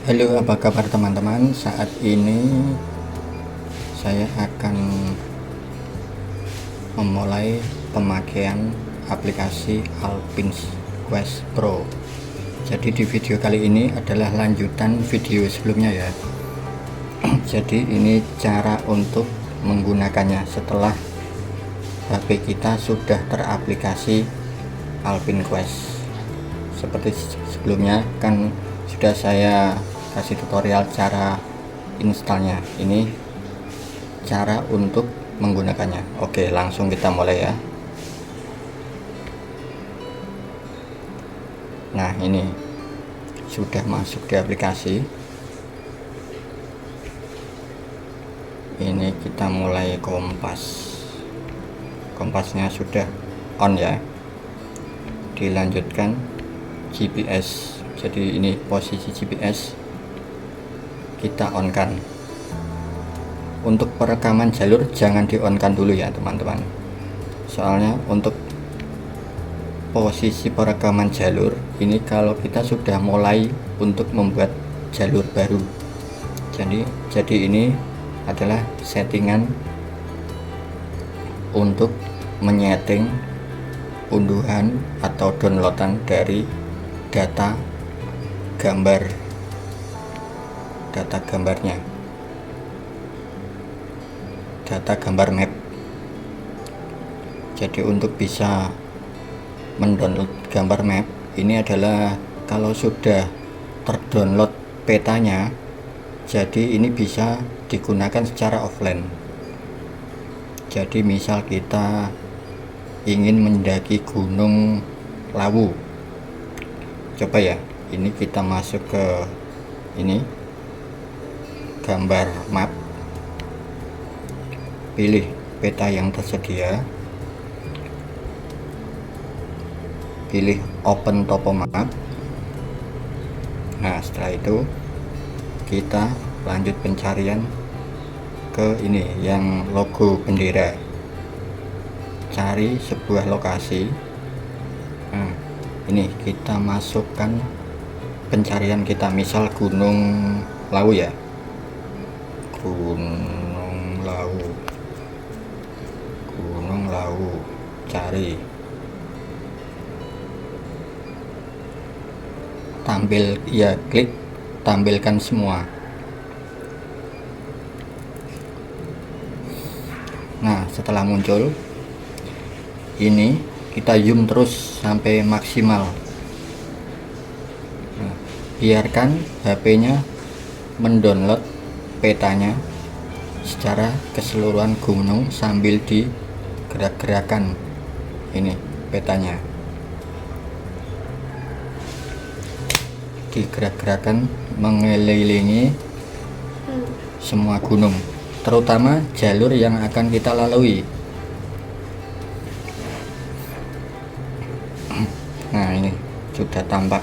Halo, apa kabar teman-teman? Saat ini saya akan memulai pemakaian aplikasi Alpinquest Pro. Jadi di video kali ini adalah lanjutan video sebelumnya ya. Jadi ini cara untuk menggunakannya setelah HP kita sudah teraplikasi Alpinquest. Seperti sebelumnya kan sudah saya kasih tutorial cara installnya. Ini cara untuk menggunakannya. Oke, langsung kita mulai ya. Nah, ini sudah masuk di aplikasi. Ini kita mulai kompasnya sudah on ya. Dilanjutkan GPS. Jadi ini posisi GPS kita on kan. Untuk perekaman jalur jangan di on kan dulu ya teman-teman, soalnya untuk posisi perekaman jalur ini kalau kita sudah mulai untuk membuat jalur baru. Jadi ini adalah settingan untuk menyeting unduhan atau downloadan dari data gambarnya, data gambar map. Jadi untuk bisa mendownload gambar map ini adalah kalau sudah terdownload petanya, jadi ini bisa digunakan secara offline. Jadi misal kita ingin mendaki Gunung Lawu, coba ya, ini kita masuk ke ini gambar map, pilih peta yang tersedia, pilih open topo map. Nah, setelah itu kita lanjut pencarian ke ini yang logo bendera, cari sebuah lokasi. Nah, ini kita masukkan pencarian kita, misal Gunung Lawu ya, Gunung Lawu, cari, klik tampilkan semua. Nah, setelah muncul ini kita zoom terus sampai maksimal. Nah, biarkan HP-nya mendownload petanya secara keseluruhan gunung sambil digerak-gerakan ini petanya, digerak-gerakan mengelilingi semua gunung, terutama jalur yang akan kita lalui. Nah, ini sudah tampak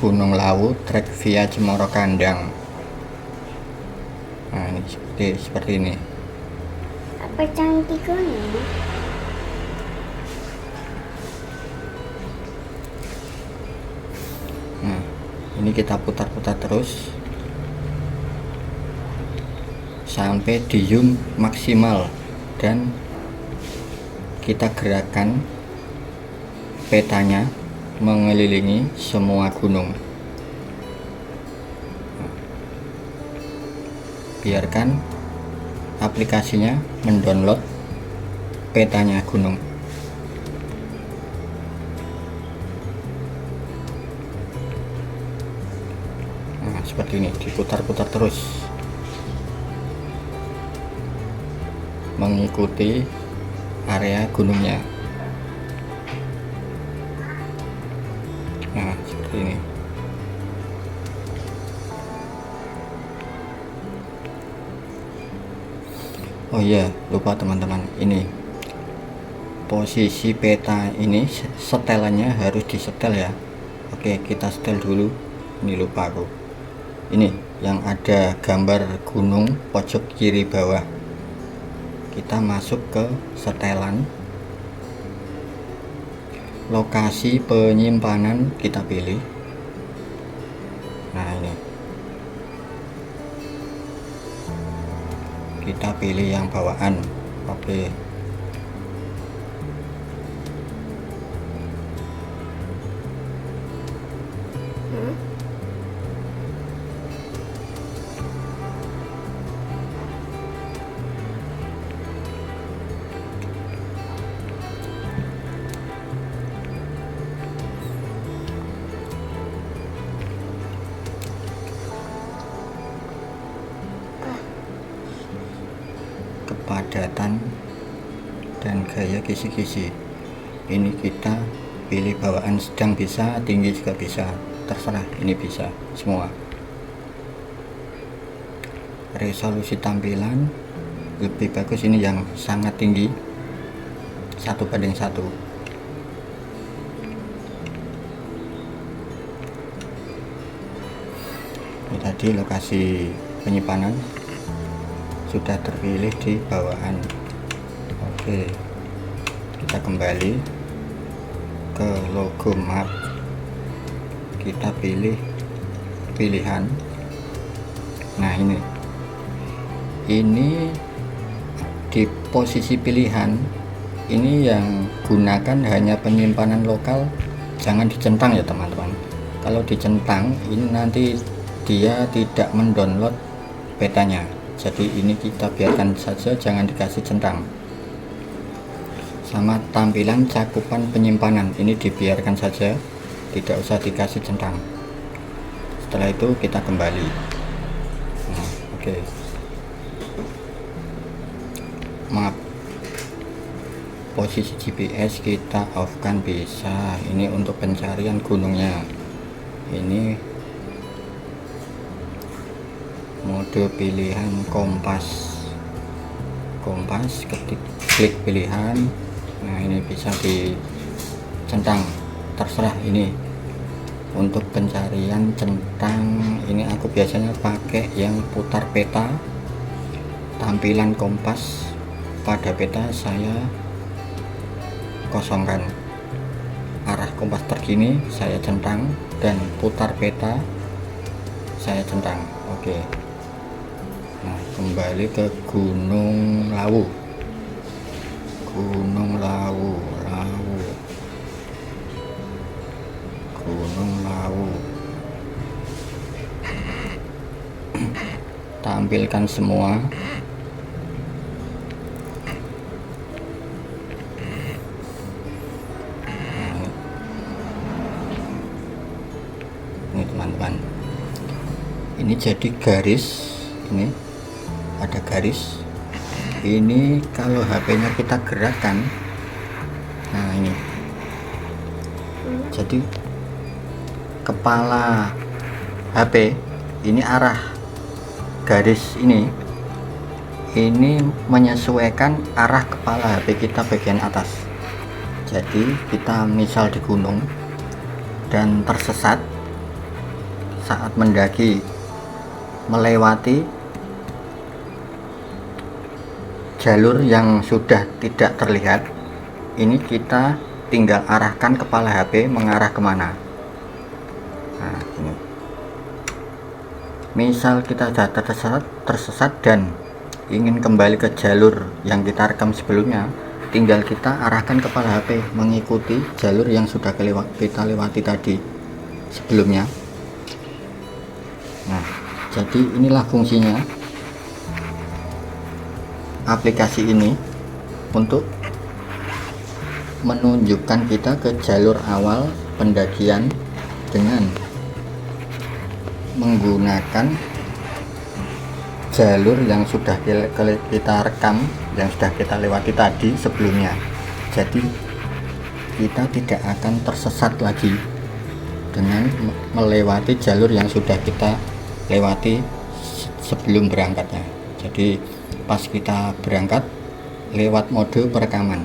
Gunung Lawu trek via Cemoro Kandang. Nah, ini seperti ini. Apa cantiknya? Nah, ini kita putar-putar terus sampai di zoom maksimal dan kita gerakan petanya mengelilingi semua gunung. Biarkan aplikasinya mendownload petanya gunung. Nah, seperti ini, diputar-putar terus mengikuti area gunungnya. Nah, seperti ini. Oh iya, lupa teman-teman, ini posisi peta ini setelannya harus disetel ya. Oke, kita setel dulu. Ini lupa aku. Ini yang ada gambar gunung pojok kiri bawah. Kita masuk ke setelan, lokasi penyimpanan kita pilih. Nah, ini kita pilih yang bawaan. Oke. Kepadatan dan gaya kisi-kisi, ini kita pilih bawaan, sedang bisa, tinggi juga bisa, terserah, ini bisa semua. Resolusi tampilan lebih bagus ini yang sangat tinggi, 1:1. Ini tadi lokasi penyimpanan sudah terpilih di bawaan. Oke, kita kembali ke logo map, kita pilih pilihan. Nah, ini di posisi pilihan ini yang gunakan hanya penyimpanan lokal, jangan dicentang ya teman-teman. Kalau dicentang ini nanti dia tidak mendownload petanya, jadi ini kita biarkan saja, jangan dikasih centang. Sama tampilan cakupan penyimpanan ini dibiarkan saja, tidak usah dikasih centang. Setelah itu kita kembali. Nah, oke. Map, posisi GPS kita off kan bisa. Ini untuk pencarian gunungnya. Ini mode pilihan kompas, ketik klik pilihan. Nah, ini bisa dicentang, terserah. Ini untuk pencarian centang, ini aku biasanya pakai yang putar peta. Tampilan kompas pada peta saya kosongkan, arah kompas terkini saya centang, dan putar peta saya centang. Oke. Nah, kembali ke Gunung Lawu. Gunung Lawu. Tampilkan semua. Nah, ini teman-teman, ini jadi garis, ini ada garis. Ini kalau HP-nya kita gerakkan, nah ini jadi kepala HP, ini arah garis ini menyesuaikan arah kepala HP kita bagian atas. Jadi kita misal di gunung dan tersesat saat mendaki, melewati jalur yang sudah tidak terlihat, ini kita tinggal arahkan kepala HP mengarah kemana. Nah, ini misal kita sudah tersesat dan ingin kembali ke jalur yang kita rekam sebelumnya, tinggal kita arahkan kepala HP mengikuti jalur yang sudah kita lewati tadi sebelumnya. Nah, jadi inilah fungsinya aplikasi ini, untuk menunjukkan kita ke jalur awal pendakian dengan menggunakan jalur yang sudah kita rekam, yang sudah kita lewati tadi sebelumnya. Jadi kita tidak akan tersesat lagi dengan melewati jalur yang sudah kita lewati sebelum berangkatnya. Jadi pas kita berangkat lewat mode perekaman.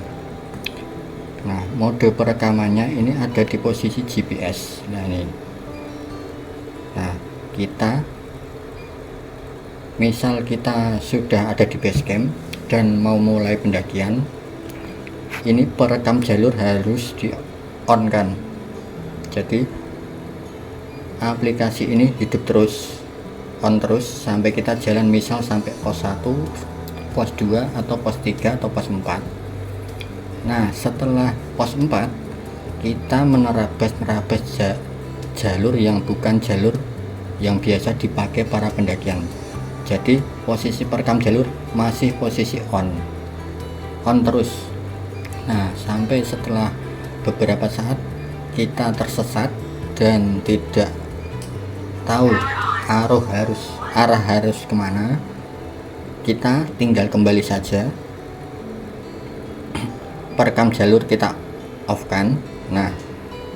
Nah, mode perekamannya ini ada di posisi GPS. Nah, ini. Nah, kita misal kita sudah ada di base camp dan mau mulai pendakian, ini perekam jalur harus di on kan. Jadi aplikasi ini hidup terus, on terus sampai kita jalan, misal sampai pos 1 pos 2 atau pos 3 atau pos 4. Nah, setelah pos 4 kita menerabas jalur yang bukan jalur yang biasa dipakai para pendakian. Jadi posisi perekam jalur masih posisi on terus. Nah, sampai setelah beberapa saat kita tersesat dan tidak tahu arah harus kemana, kita tinggal kembali saja, perekam jalur kita off kan. Nah,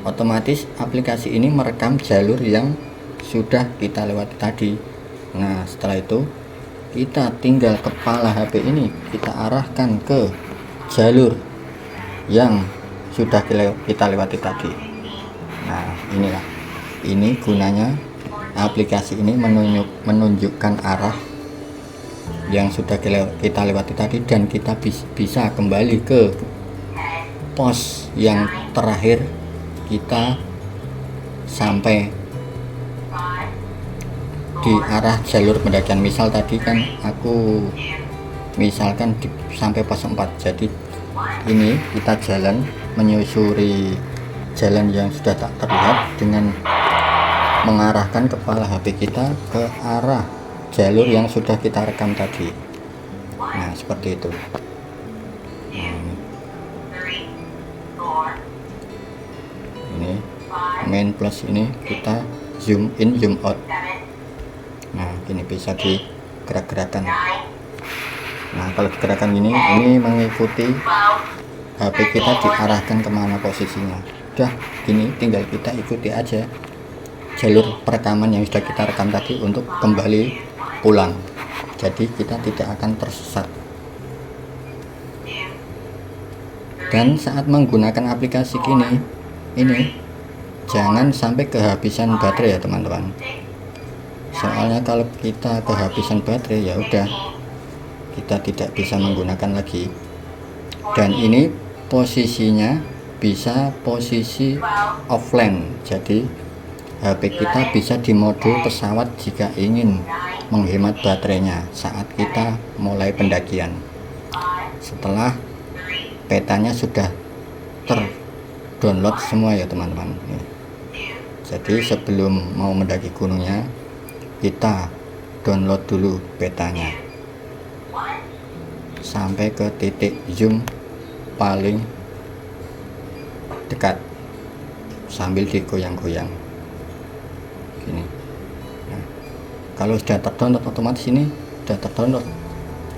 otomatis aplikasi ini merekam jalur yang sudah kita lewati tadi. Nah, setelah itu kita tinggal kepala HP ini kita arahkan ke jalur yang sudah kita lewati tadi. Nah, ini gunanya aplikasi ini menunjukkan arah yang sudah kita lewati tadi, dan kita bisa kembali ke pos yang terakhir kita sampai di arah jalur pendakian. Misal tadi kan aku misalkan sampai pos 4, jadi ini kita jalan menyusuri jalan yang sudah tak terlihat dengan mengarahkan kepala HP kita ke arah jalur yang sudah kita rekam tadi. Nah, seperti itu. Ini main plus, ini kita zoom in zoom out. Nah, ini bisa digerak-gerakan. Nah, kalau digerakkan ini mengikuti HP kita diarahkan kemana posisinya. Udah gini, tinggal kita ikuti aja jalur perekaman yang sudah kita rekam tadi untuk kembali pulang. Jadi kita tidak akan tersesat. Dan saat menggunakan aplikasi ini jangan sampai kehabisan baterai ya teman-teman. Soalnya kalau kita kehabisan baterai, ya udah kita tidak bisa menggunakan lagi. Dan ini posisinya bisa posisi offline, jadi HP kita bisa di mode pesawat jika ingin menghemat baterainya saat kita mulai pendakian. Setelah petanya sudah terdownload semua ya teman-teman. Jadi sebelum mau mendaki gunungnya, kita download dulu petanya sampai ke titik zoom paling dekat sambil digoyang-goyang gini. Nah, kalau sudah terdownload, otomatis ini sudah terdownload,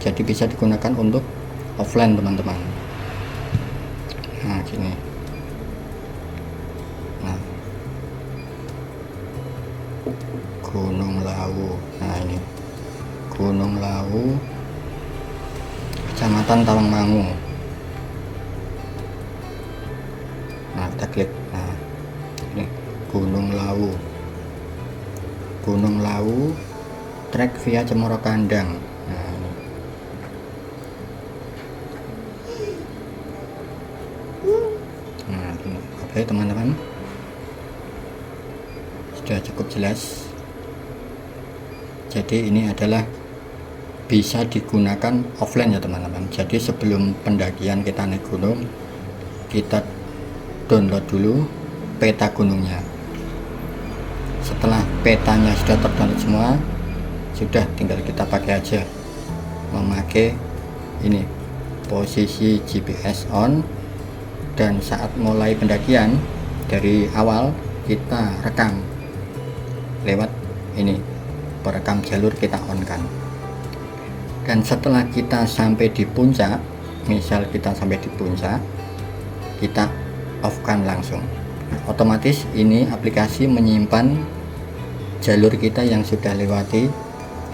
jadi bisa digunakan untuk offline teman-teman. Nah, gini. Nah, Gunung Lawu. Nah, ini Gunung Lawu, Kecamatan Tawangmangu. Nah, kita klik. Nah, ini Gunung Lawu. Gunung Lawu, trek via Cemoro Kandang. Nah, ini. Nah, ini. Oke teman-teman, sudah cukup jelas. Jadi ini adalah bisa digunakan offline ya teman-teman. Jadi sebelum pendakian kita naik gunung, kita download dulu peta gunungnya. Setelah petanya sudah terdownload semua, sudah tinggal kita pakai aja, memakai ini posisi GPS on, dan saat mulai pendakian dari awal kita rekam lewat ini perekam jalur, kita on kan. Dan setelah kita sampai di puncak, misal kita sampai di puncak, kita off kan langsung. Nah, otomatis ini aplikasi menyimpan jalur kita yang sudah lewati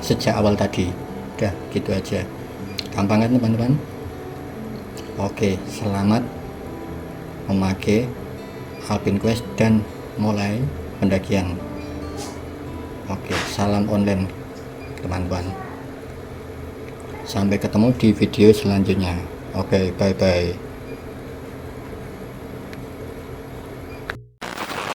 sejak awal tadi. Udah gitu aja, gampang kan teman-teman. Oke, selamat memakai Alpine-Quest dan mulai pendakian. Oke, salam online teman-teman. Sampai ketemu di video selanjutnya. Oke, bye-bye.